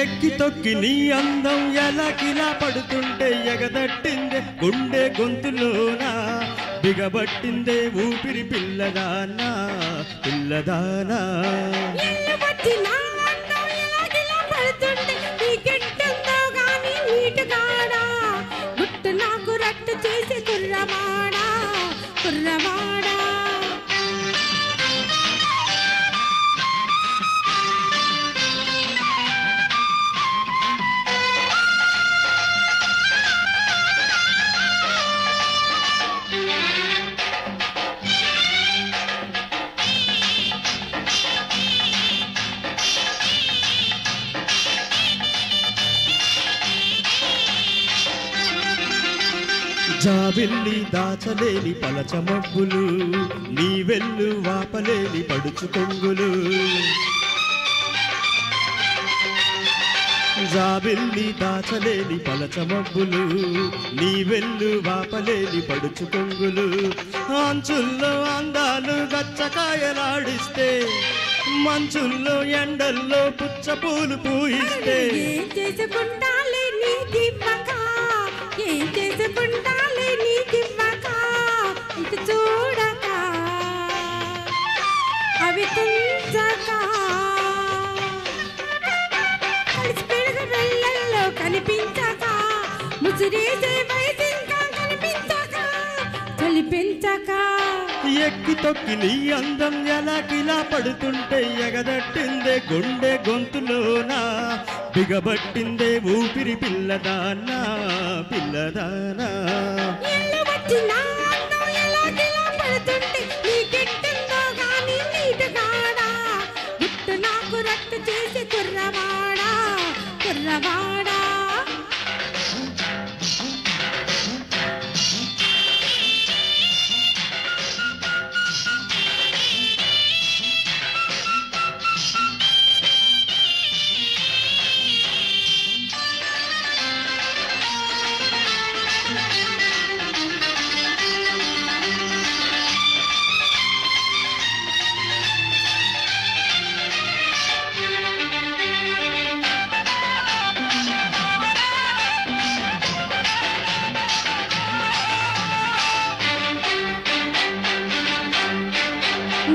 ఎక్కి తొక్కి నీ అందం ఎలా కిలా పడుతుంటే ఎగదట్టిందే గుండె గొంతులోనా బిగబట్టిందే ఊపిరి పిల్లదానా పిల్లదానా నాకు రట్టు చేసి కుర్రవాడా కుర్రవాడా జాబిల్లి దాచలేని పలచ మబ్బులు నీ వెళ్ళు వాపలేని పడుచు కొంగులు జాబిల్లి దాచలేని పలచ మబ్బులు నీ వెళ్ళు వాపలేని పడుచు కొంగులు అంచుల్లో అందాలు గచ్చకాయలాడిస్తే మంచుల్లో ఎండల్లో పుచ్చపూలు పూయిస్తే ఏం చేసుకుంటాలే నీ దివ్వక ఏం చేసుకుంటాలే నీ దివ్వక ఇటు చూడక అవి తుంచక కలిసి పెరుగు వెళ్ళల్లో కనిపించక ముసిరేసే వయసు ఇంకా కనిపించక చలిపించక ఎక్కి తొక్కి నీ అందం ఎలా కిలా పడుతుంటే ఎగదట్టిందే గుండె గొంతులోనా బిగబట్టిందే ఊపిరి పిల్లదానా పిల్లదానా నాకు రట్టు చేసి కుర్రవాడా కుర్రవాడా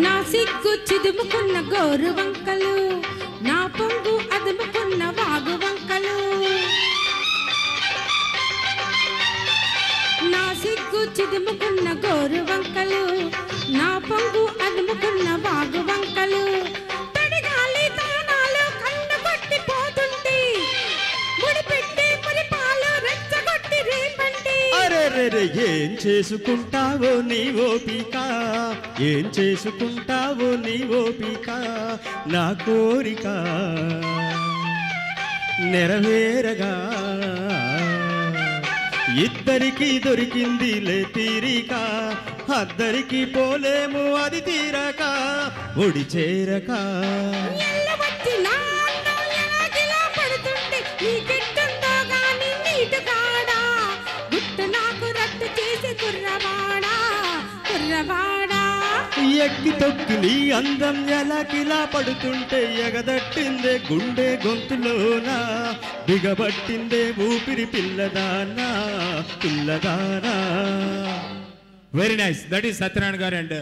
నా సిగ్గు చిదుముకున్న గోరు వంకలు నా పొంగు అదుముకున్న వాగు వంకలు నా సిగ్గు చిదుముకున్న గోరు వంకలు నా పొంగు అదుముకున్న వాగు వంకలు తడిగాలి తానాలు కన్ను కొట్టిపోతుంటే ముడిపెట్టి మురిపాలు రెచ్చగొట్టి రేపండి అరెరెరె ఏం చేసుకుంటావో నీ ఓపిక ఏం చేసుకుంటావో నీ ఓపిక నా కోరిక నెరవేరగా ఇద్దరికి దొరికింది లే తీరిక అద్దరికి పోలేము అది తీరక ఒడి చేరక ఎక్కి తొక్కి నీ అందం ఎలా కిలా పడుతుంటే ఎగదట్టిందే గుండె గొంతులోనా బిగబట్టిందే ఊపిరి పిల్లదానా పిల్లదానా. Very nice. That is Satyanarayana garu and